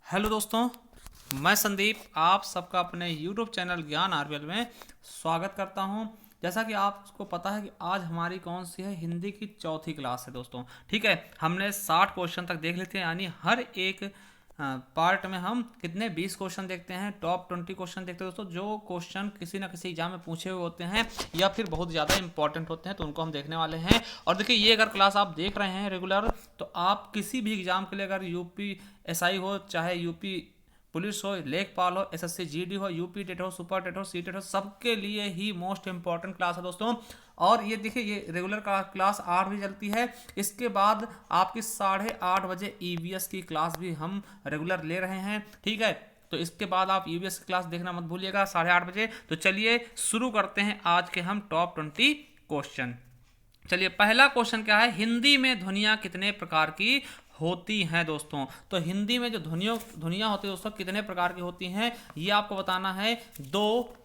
Hello दोस्तों, मैं संदीप आप सबका अपने YouTube चैनल ज्ञान आरबीएल में स्वागत करता हूं। जैसा कि आपको पता है कि आज हमारी कौन सी है, हिंदी की चौथी क्लास है दोस्तों। ठीक है, हमने 60 क्वेश्चन तक देख लेते हैं, यानी हर एक पार्ट में हम कितने 20 क्वेश्चन देखते हैं, टॉप 20 क्वेश्चन देखते हैं दोस्तों। जो क्वेश्चन किसी ना किसी एग्जाम में पूछे हुए होते हैं या फिर बहुत ज़्यादा इंपॉर्टेंट होते हैं, तो उनको हम देखने वाले हैं। और देखिए, ये अगर क्लास आप देख रहे हैं रेगुलर, तो आप किसी भी एग्जाम के लिए, अगर यूपी एसआई हो, चाहे यूपी पुलिस हो, लेखपाल हो, एसएससी जीडी हो, यूपी टेट हो, सुपर टेट हो, सी टेट हो, सबके लिए ही मोस्ट इंपॉर्टेंट क्लास है दोस्तों। और ये देखिए, ये रेगुलर क्लास 8 भी चलती है। इसके बाद आपकी 8:30 बजे ईवीएस की क्लास भी हम रेगुलर ले रहे हैं। ठीक है, तो इसके बाद आप ईवीएस की क्लास देखना मत भूलिएगा 8:30 बजे। तो चलिए शुरू करते हैं आज के हम टॉप 20 क्वेश्चन। चलिए, पहला क्वेश्चन क्या है, हिंदी में ध्वनियाँ कितने प्रकार की होती हैं दोस्तों। तो हिंदी में जो ध्वनियाँ होती है दोस्तों, कितने प्रकार की होती हैं, ये आपको बताना है। 2,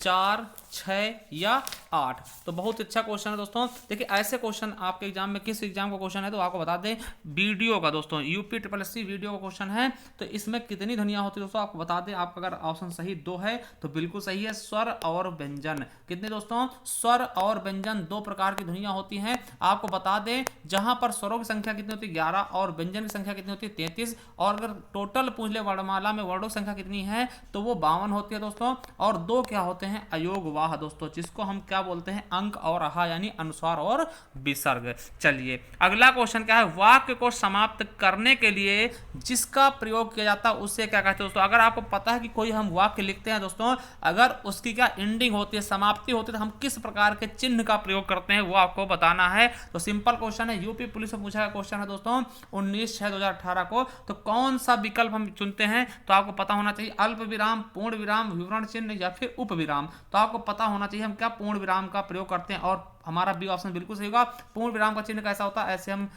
4, 6 या 8। तो बहुत अच्छा क्वेश्चन है दोस्तों। देखिए, ऐसे क्वेश्चन आपके एग्जाम में, किस एग्जाम का क्वेश्चन है तो आपको बता दें, वीडियो का दोस्तों, यूपी SSC वीडियो का क्वेश्चन है। तो इसमें कितनी ध्वनियाँ होती है दोस्तों आपको बता दें। आपका अगर ऑप्शन सही 2 है तो बिल्कुल सही है। स्वर और व्यंजन, कितने दोस्तों, स्वर और व्यंजन 2 प्रकार की ध्वनियाँ होती हैं। आपको बता दें, जहां पर स्वरों की संख्या कितनी होती है 11 और व्यंजन की संख्या कितनी होती है 33। और अगर टोटल पूछ ले वर्णमाला में वर्णों की संख्या कितनी है तो वो 52 होती है दोस्तों। और 2 क्या होते हैं, अयोगवाह दोस्तों, जिसको हम क्या बोलते हैं, अंक और आहा, यानी अनुस्वार और विसर्ग। चलिए, अगला क्वेश्चन क्या है, वाक्य को समाप्त करने के लिए जिसका प्रयोग किया जाता है उसे क्या कहते हैं दोस्तों। अगर आपको पता है कि कोई हम वाक्य लिखते हैं दोस्तों, अगर उसकी क्या एंडिंग होती है, समाप्ति होती है, तो हम किस प्रकार के चिन्ह का प्रयोग करते हैं वो आपको बताना है। तो सिंपल क्वेश्चन है, यूपी पुलिस में पूछा गया क्वेश्चन है दोस्तों 19/6/2018 को। तो कौन सा विकल्प हम चुनते हैं तो आपको पता होना चाहिए, अल्प विराम, पूर्ण विराम, विवरण चिन्ह या फिर उप विराम। तो आपको पता होना चाहिए हम क्या पूर्ण विराम का प्रयोग करते हैं। और हमारा बी ऑप्शन बिल्कुल सही होगा। पूर्ण विराम का चिन्ह कैसा होता है, ऐसे हम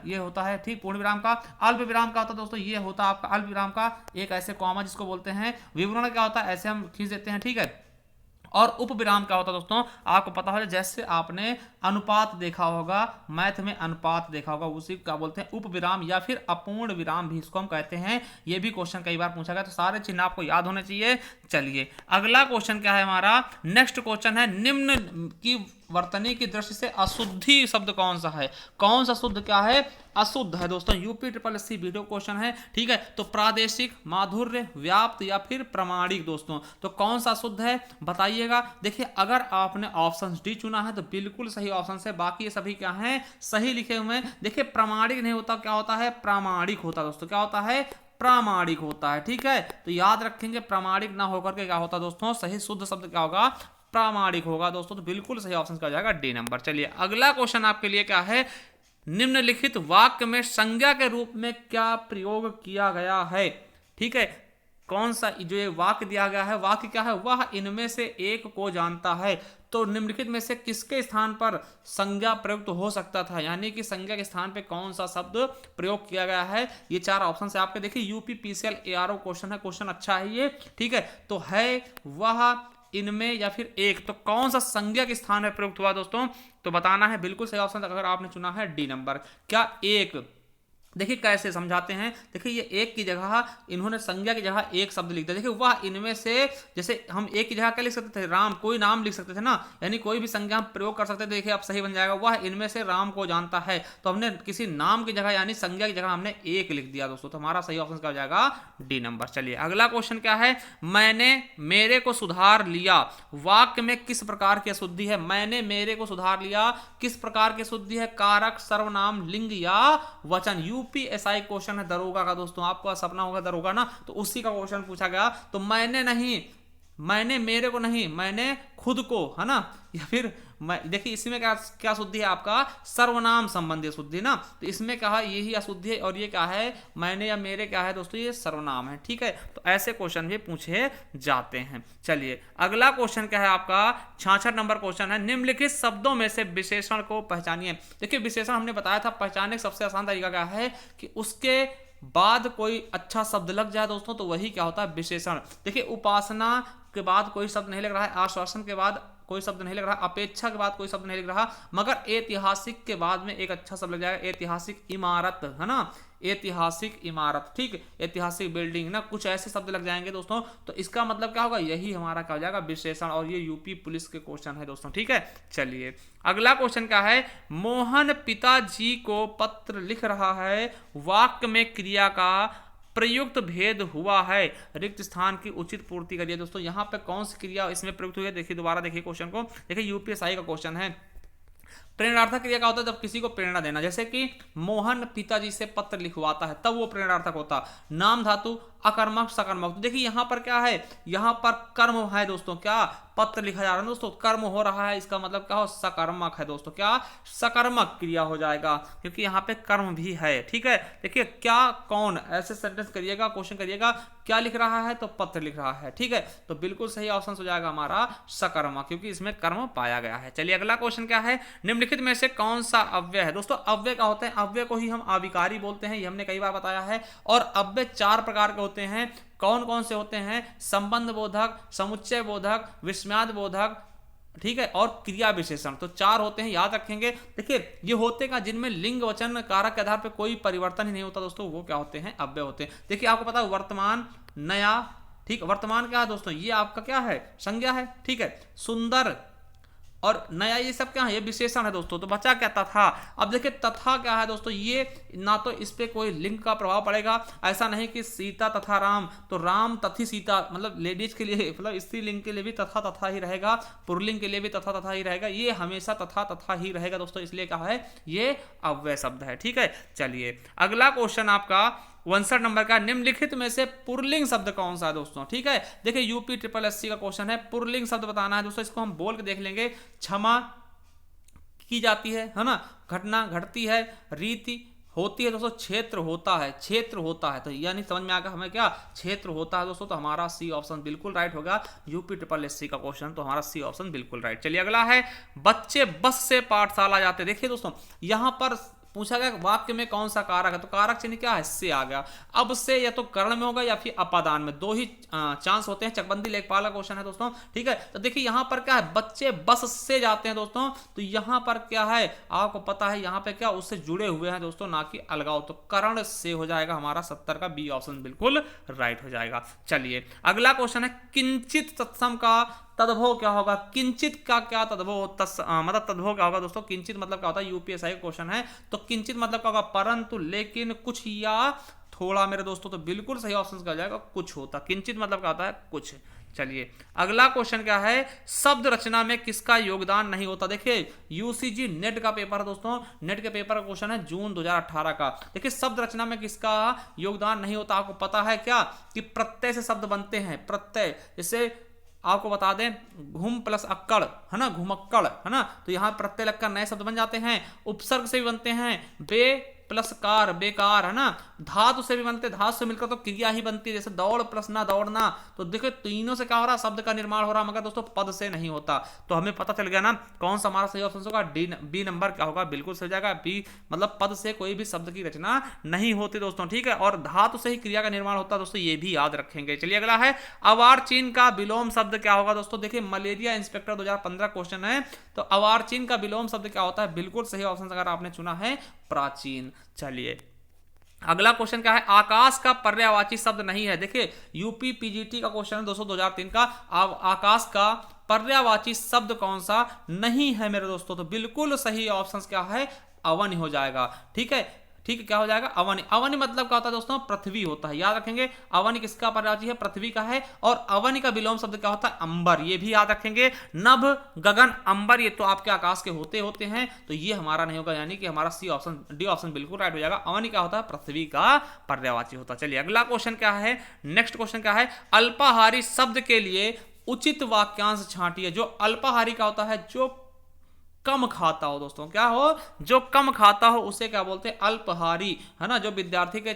ये होता है, ठीक, पूर्ण विराम का। अल्प विराम का होता है दोस्तों, ये होता है आपका अल्प विराम का एक ऐसे कॉमा जिसको बोलते हैं। विवरण क्या होता है, ऐसे हम खींच देते हैं, ठीक है। और उप विराम क्या होता है दोस्तों, आपको पता होगा, जैसे आपने अनुपात देखा होगा, मैथ में अनुपात देखा होगा, उसी क्या बोलते हैं, उप विराम या फिर अपूर्ण विराम भी इसको हम कहते हैं। ये भी क्वेश्चन कई बार पूछा गया, तो सारे चिन्ह आपको याद होने चाहिए। चलिए, अगला क्वेश्चन क्या है हमारा, नेक्स्ट क्वेश्चन है, निम्न की वर्तनी की दृष्टि से अशुद्धि शब्द कौन सा है। कौन सा शुद्ध क्या है, अशुद्ध है दोस्तों। यूपी SSC वीडियो क्वेश्चन है, ठीक है। तो प्रादेशिक, माधुर्य, व्याप्त या फिर प्रमाणिक दोस्तों। तो कौन सा शुद्ध है बताइएगा। देखिए, अगर आपने ऑप्शन डी चुना है तो बिल्कुल सही ऑप्शन से, बाकी ये सभी क्या हैं, सही लिखे हुए हैं। देखिए, प्रामाणिक नहीं होता, क्या होता है, प्रामाणिक होता है दोस्तों। क्या होता है, प्रामाणिक होता है, ठीक है। तो याद रखेंगे, प्रामाणिक ना होकर के क्या होता है दोस्तों, सही शुद्ध शब्द क्या होगा, प्रामाणिक होगा दोस्तों। तो बिल्कुल सही ऑप्शन का जाएगा डी नंबर। चलिए, अगला क्वेश्चन आपके लिए क्या है, निम्नलिखित वाक्य में संज्ञा के रूप में क्या प्रयोग किया गया है। ठीक है, कौन सा जो ये वाक्य दिया गया है, वाक्य क्या है, वह इनमें से एक को जानता है। तो निम्नलिखित में से किसके स्थान पर संज्ञा प्रयुक्त हो सकता था, यानी कि संज्ञा के स्थान पे कौन सा शब्द प्रयोग किया गया है। ये 4 ऑप्शन से आपके, देखिए, यूपी PCL ARO क्वेश्चन है, क्वेश्चन अच्छा है ये, ठीक है। तो है, वह, इनमें या फिर एक, तो कौन सा संज्ञा के स्थान में प्रयुक्त हुआ दोस्तों, तो बताना है। बिल्कुल सही ऑप्शन अगर आपने चुना है डी नंबर। क्या एक, देखिए कैसे समझाते हैं। देखिए, ये एक की जगह इन्होंने संज्ञा की जगह एक शब्द लिख दिया। देखिए, वह इनमें से, जैसे हम एक की जगह क्या लिख सकते थे, राम, कोई नाम लिख सकते थे ना, यानी कोई भी संज्ञा हम प्रयोग कर सकते थे। देखिए, अब सही बन जाएगा, वह इनमें से राम को जानता है। तो हमने किसी नाम की जगह यानी संज्ञा की जगह हमने एक लिख दिया दोस्तों। तो हमारा सही ऑप्शन क्या हो जाएगा, डी नंबर। चलिए, अगला क्वेश्चन क्या है, मैंने मेरे को सुधार लिया, वाक्य में किस प्रकार की अशुद्धि है। मैंने मेरे को सुधार लिया, किस प्रकार की अशुद्धि है, कारक, सर्वनाम, लिंग या वचन। यूपी SI क्वेश्चन है दरोगा का दोस्तों, आपका सपना होगा दरोगा ना, तो उसी का क्वेश्चन पूछा गया। तो मैंने नहीं, मैंने मेरे को नहीं, मैंने खुद को, है ना, या फिर देखिए, इसमें क्या क्या शुद्धि है, आपका सर्वनाम संबंधी शुद्धि ना। तो इसमें क्या है, यही अशुद्धि है, और ये क्या है, मैंने या मेरे क्या है दोस्तों, ये सर्वनाम है, ठीक है। तो ऐसे क्वेश्चन भी पूछे जाते हैं। चलिए, अगला क्वेश्चन क्या है आपका, 66 नंबर क्वेश्चन है, निम्नलिखित शब्दों में से विशेषण को पहचानिए। देखिए, विशेषण हमने बताया था, पहचानने का सबसे आसान तरीका क्या है कि उसके बाद कोई अच्छा शब्द लग जाए दोस्तों, तो वही क्या होता है, विशेषण। देखिए, उपासना के बाद कोई शब्द नहीं लग रहा है, आश्वासन के बाद कोई शब्द नहीं लग रहा, अपेक्षा के बाद कोई शब्द नहीं लग रहा, मगर ऐतिहासिक के बाद में एक अच्छा शब्द लग जाएगा, ऐतिहासिक इमारत, है ना, ऐतिहासिक इमारत, ठीक, ऐतिहासिक बिल्डिंग ना, कुछ ऐसे शब्द लग जाएंगे दोस्तों। तो इसका मतलब क्या होगा, यही हमारा क्या हो जाएगा, विशेषण। और ये यूपी पुलिस के क्वेश्चन है दोस्तों, ठीक है। चलिए अगला क्वेश्चन क्या है, मोहन पिताजी को पत्र लिख रहा है, वाक्य में क्रिया का प्रयुक्त भेद हुआ है, रिक्त स्थान की उचित पूर्ति करिए। दोस्तों यहाँ पे कौन सी क्रिया इसमें प्रयुक्त हुई है, देखिए दोबारा देखिए क्वेश्चन को, देखिए यूपीएसआई का क्वेश्चन है। प्रेरणार्थक क्रिया का होता है जब किसी को प्रेरणा देना, जैसे कि मोहन पिताजी से पत्र लिखवाता है, तब वो प्रेरणार्थक होता। नाम धातु अकर्मक सकर्मक, तो देखिए यहाँ पर क्या है, यहाँ पर कर्म है दोस्तों, क्या पत्र लिखा जा रहा है दोस्तों, कर्म हो रहा है, इसका मतलब क्या हो, सकर्मक है दोस्तों, क्या सकर्मक क्रिया हो जाएगा, क्योंकि यहाँ पे कर्म भी है, ठीक है। देखिए क्या कौन, ऐसे सेंटेंस करिएगा, क्वेश्चन करिएगा, क्या लिख रहा है, तो पत्र लिख रहा है, ठीक है। तो बिल्कुल सही ऑप्शन हो जाएगा हमारा सकर्मक, क्योंकि इसमें कर्म पाया गया है। चलिए अगला क्वेश्चन क्या है, निम्नलिखित में से कौन सा अव्यय है। दोस्तों अव्यय क्या होते हैं, अव्यय को ही हम अविकारी बोलते हैं, ये हमने कई बार बताया है। और अव्यय 4 प्रकार के होते हैं, कौन कौन से होते हैं, संबंध बोधक, समुच्चय बोधक, विस्मयाद बोधक, ठीक है, और क्रिया विशेषण, तो 4 होते हैं, याद रखेंगे। देखिए ये होते का जिनमें लिंग वचन कारक के आधार पर कोई परिवर्तन ही नहीं होता दोस्तों, वो क्या होते हैं, अव्यय होते हैं। देखिए आपको पता है वर्तमान, नया, ठीक, वर्तमान क्या है दोस्तों, ये आपका क्या है, संज्ञा है, ठीक है। सुंदर और नया ये सब क्या है, ये विशेषण है दोस्तों। तो बचा क्या, तथा। अब देखिए तथा क्या है दोस्तों, ये ना तो इस पे कोई लिंग का प्रभाव पड़ेगा, ऐसा नहीं कि सीता तथा राम, तो राम तथी सीता, मतलब लेडीज के लिए, मतलब स्त्रीलिंग के लिए भी तथा तथा ही रहेगा, पुरलिंग के लिए भी तथा तथा ही रहेगा, ये हमेशा तथा तथा ही रहेगा दोस्तों, इसलिए क्या है, ये अव्यय शब्द है, ठीक है। चलिए अगला क्वेश्चन आपका 59 नंबर का, निम्नलिखित में से पुरलिंग शब्द कौन सा है दोस्तों, ठीक है। देखिए यूपी ट्रिपल एससी का क्वेश्चन है, पुरलिंग शब्द बताना है दोस्तों, इसको हम बोल के देख लेंगे। क्षमा की जाती है ना, घटना घटती है, रीति होती है दोस्तों, क्षेत्र होता है, क्षेत्र होता है, तो यानी समझ में आ गया हमें क्या, क्षेत्र होता है दोस्तों। तो हमारा सी ऑप्शन बिल्कुल राइट होगा, यूपी ट्रिपल एससी का क्वेश्चन, तो हमारा सी ऑप्शन बिल्कुल राइट। चलिए अगला है, बच्चे बस से पाठशाला जाते। देखिए दोस्तों यहां पर पूछा गया वाक्य में कौन सा कारक है, तो कारक चिन्ह क्या है, से आ गया। अब से या तो कर्ण में होगा या फिर अपादान में, 2 ही चांस होते हैं। चकबंदी लेखपाल का क्वेश्चन है दोस्तों, ठीक है। तो देखिए यहां पर क्या है, बच्चे बस से जाते हैं दोस्तों, तो यहां पर क्या है, आपको पता है यहां पे क्या, उससे जुड़े हुए हैं दोस्तों, ना कि अलगाव, तो कर्ण से हो जाएगा हमारा 70 का बी ऑप्शन बिल्कुल राइट हो जाएगा। चलिए अगला क्वेश्चन है, किंचित तत्सम का तद्भव क्या होगा, किंचित का क्या तद्भव, मतलब तद्भव क्या होगा दोस्तों, किंचित मतलब क्या होता है, यूपीएसआई का क्वेश्चन है। तो किंचित मतलब क्या होगा, परंतु, लेकिन, कुछ या थोड़ा मेरे दोस्तों, तो बिल्कुल सही ऑप्शन क्या जाएगा, कुछ होता। किंचित मतलब क्या होता है, कुछ। चलिए अगला क्वेश्चन क्या है, शब्द रचना में किसका योगदान नहीं होता। देखिए यूसीजी नेट का पेपर है दोस्तों, नेट के पेपर का क्वेश्चन है जून 2018 का। देखिए शब्द रचना में किसका योगदान नहीं होता, आपको पता है क्या, कि प्रत्यय से शब्द बनते हैं, प्रत्यय, जैसे आपको बता दें घुम प्लस अक्कड़, है ना, घुमक्कड़, है ना, तो यहां प्रत्यय लगकर नए शब्द बन जाते हैं। उपसर्ग से भी बनते हैं, बे प्लस कार, बेकार, है ना। धातु से भी बनते, धातु से मिलकर तो क्रिया ही बनती है, जैसे दौड़ प्लस ना, दौड़ना। तो देखो तीनों से क्या हो रहा है, शब्द का निर्माण हो रहा है, मगर दोस्तों पद से नहीं होता। तो हमें पता चल गया ना कौन सा हमारा सही ऑप्शन होगा, डी, बी नंबर क्या होगा, बिल्कुल सही जाएगा बी, मतलब पद से कोई भी शब्द की रचना नहीं होती दोस्तों, ठीक है। और धातु से ही क्रिया का निर्माण होता है दोस्तों, ये भी याद रखेंगे। चलिए अगला है, अवार्चीन का विलोम शब्द क्या होगा दोस्तों। देखिए मलेरिया इंस्पेक्टर 2015 क्वेश्चन है, तो अवार्चीन का विलोम शब्द क्या होता है, बिल्कुल सही ऑप्शन अगर आपने चुना है, प्राचीन। चलिए अगला क्वेश्चन क्या है, आकाश का पर्यायवाची शब्द नहीं है। देखिए यूपी पीजीटी का क्वेश्चन है दोस्तों 2003 का, आकाश का पर्यायवाची शब्द कौन सा नहीं है मेरे दोस्तों, तो बिल्कुल सही ऑप्शन क्या है, अवन हो जाएगा, ठीक है। ठीक है, क्या हो जाएगा, अवनि। अवनि मतलब क्या होता है दोस्तों, पृथ्वी होता है, याद रखेंगे। अवनि किसका पर्यायवाची है, पृथ्वी का है। और अवनि का विलोम शब्द क्या होता है, अंबर, ये भी याद रखेंगे। नभ, गगन, अंबर, ये तो आपके आकाश के होते हैं, तो ये हमारा नहीं होगा, यानी कि हमारा सी ऑप्शन, डी ऑप्शन बिल्कुल राइट हो जाएगा। अवनि क्या होता है, पृथ्वी का पर्यायवाची होता है। चलिए अगला क्वेश्चन क्या है, नेक्स्ट क्वेश्चन क्या है, अल्पाहारी शब्द के लिए उचित वाक्यांश छांटिए। जो अल्पाहारी का होता है, जो कम खाता हो दोस्तों, क्या हो, जो कम खाता हो उसे क्या बोलते हैं, अल्पाहारी, है ना। जो विद्यार्थी के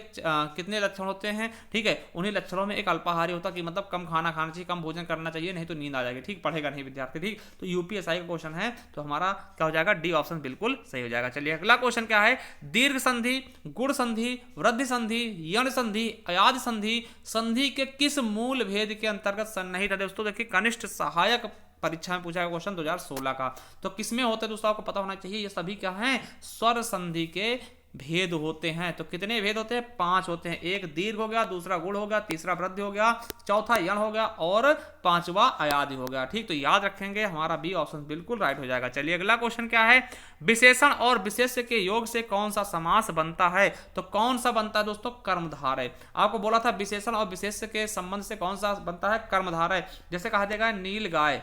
कितने लक्षण होते हैं, ठीक है, उन्हीं लक्षणों में एक अल्पाहारी होता है, कि मतलब कम खाना खाना चाहिए, कम भोजन करना चाहिए, नहीं तो नींद आ जाएगी, ठीक, पढ़ेगा नहीं विद्यार्थी, ठीक। तो यूपीएसआई का क्वेश्चन है, तो हमारा क्या हो जाएगा, डी ऑप्शन बिल्कुल सही हो जाएगा। चलिए अगला क्वेश्चन क्या है, दीर्घ संधि, गुण संधि, वृद्धि संधि, यण संधि, अयाज संधि, संधि के किस मूल भेद के अंतर्गत सन्निहित है दोस्तों। देखिए कनिष्ठ, सहायक, परीक्षा में पूछा गया क्वेश्चन 2016 का। तो किसमें होते हैं दोस्तों, आपको पता होना चाहिए। ये सभी क्या हैं, स्वर संधि के भेद होते हैं। तो कितने भेद होते हैं, 5 होते हैं। एक दीर्घ हो गया, दूसरा गुण हो गया, तीसरा वृद्धि हो गया, चौथा यण हो गया और पांचवा अयादि हो गया। ठीक, तो याद रखेंगे, हमारा बी ऑप्शन बिल्कुल राइट हो जाएगा। चलिए अगला क्वेश्चन क्या है, विशेषण और विशेष्य के योग से कौन सा समास बनता है। तो कौन सा बनता है दोस्तों, कर्मधारय। आपको बोला था विशेषण और विशेष्य के संबंध से कौन सा बनता है, कर्मधारय। जैसे कहा जाएगा नील गाय,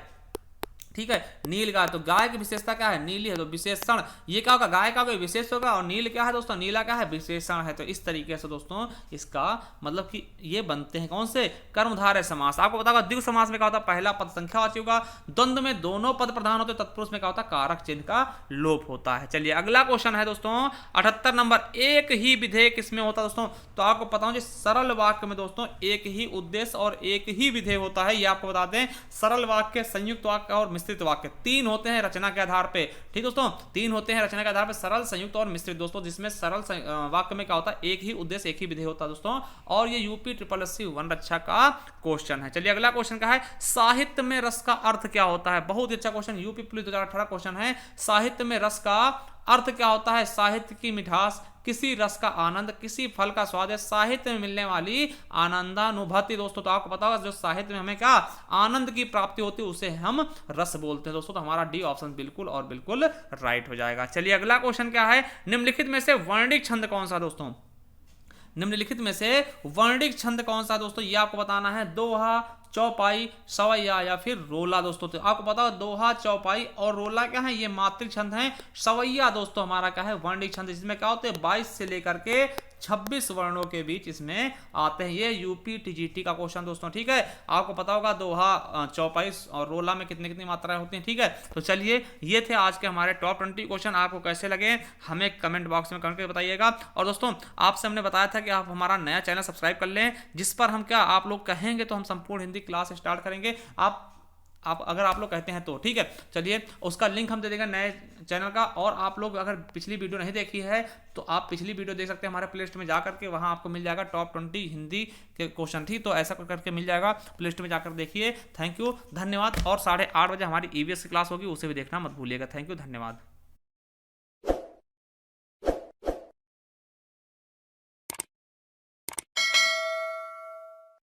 ठीक है, नील गाय, तो गाय की विशेषता क्या है, नीली है, तो विशेषण ये क्या होगा, गाय का कोई विशेष होगा, और नील क्या है दोस्तों, नीला क्या है, विशेषण है। तो इस तरीके से दोस्तों इसका मतलब कि ये बनते हैं कौन से, कर्मधारय समास। आपको पता होगा द्विगु समास में क्या होता है, पहला पद संख्यावाची होगा, द्वंद्व में दोनों पद प्रधान होते, तत्पुरुष में क्या होता है, कारक चिन्ह का लोप होता है। चलिए अगला क्वेश्चन है दोस्तों 78 नंबर, एक ही विधेय किसमें होता है दोस्तों। तो आपको पता हो सरल वाक्य में दोस्तों एक ही उद्देश्य और एक ही विधेय होता है। ये आपको बता दें, सरल वाक्य, संयुक्त वाक्य और मिश्रित वाक्य 3 होते हैं रचना के आधार पे। ठीक दोस्तों, 3 होते हैं रचना के आधार पे, सरल, संयुक्त और मिश्रित दोस्तों। जिसमें सरल वाक्य में क्या होता है, एक ही उद्देश्य एक ही विधेय होता है दोस्तों। और ये यूपी SSC वन रक्षा का क्वेश्चन है। चलिए अगला क्वेश्चन क्या है, साहित्य में रस का अर्थ क्या होता है। बहुत ही अच्छा क्वेश्चन, यूपी पुलिस 2018 क्वेश्चन है। साहित्य में रस का अर्थ क्या होता है, साहित्य की मिठास, किसी रस का आनंद, किसी फल का स्वाद है, साहित्य में मिलने वाली आनंदानुभूति दोस्तों। तो आपको पता होगा जो साहित्य में हमें क्या आनंद की प्राप्ति होती है उसे हम रस बोलते हैं दोस्तों। तो हमारा डी ऑप्शन बिल्कुल और बिल्कुल राइट हो जाएगा। चलिए अगला क्वेश्चन क्या है, निम्नलिखित में से वर्णिक छंद कौन सा दोस्तों, निम्नलिखित में से वर्णिक छंद कौन सा दोस्तों, ये आपको बताना है। दोहा, चौपाई, सवैया या फिर रोला दोस्तों। तो आपको पता है दोहा, चौपाई और रोला क्या है, ये मात्रिक छंद हैं। सवैया दोस्तों हमारा क्या है, वर्णिक छंद, जिसमें क्या होते हैं 22 से लेकर के 26 वर्णों के बीच इसमें आते हैं। ये यूपी TGT का क्वेश्चन दोस्तों। ठीक है, आपको पता होगा दोहा, चौपाई और रोला में कितनी कितनी मात्राएं होती हैं। ठीक है, तो चलिए ये थे आज के हमारे टॉप 20 क्वेश्चन। आपको कैसे लगे हमें कमेंट बॉक्स में कमेंट करके बताइएगा। और दोस्तों आपसे हमने बताया था कि आप हमारा नया चैनल सब्सक्राइब कर लें, जिस पर हम क्या आप लोग कहेंगे तो हम संपूर्ण हिंदी क्लास स्टार्ट करेंगे। आप अगर आप लोग कहते हैं तो ठीक है। चलिए उसका लिंक हम दे देंगे नए चैनल का। और आप लोग अगर पिछली वीडियो नहीं देखी है तो आप पिछली वीडियो देख सकते हैं हमारे प्ले स्टोर में जाकर के, वहां आपको मिल जाएगा टॉप 20 हिंदी के क्वेश्चन। ठीक, तो ऐसा करके मिल जाएगा, प्ले स्टोर में जाकर देखिए। थैंक यू, धन्यवाद। और 8:30 बजे हमारी EVS की क्लास होगी, उसे भी देखना मत भूलिएगा। थैंक यू, धन्यवाद।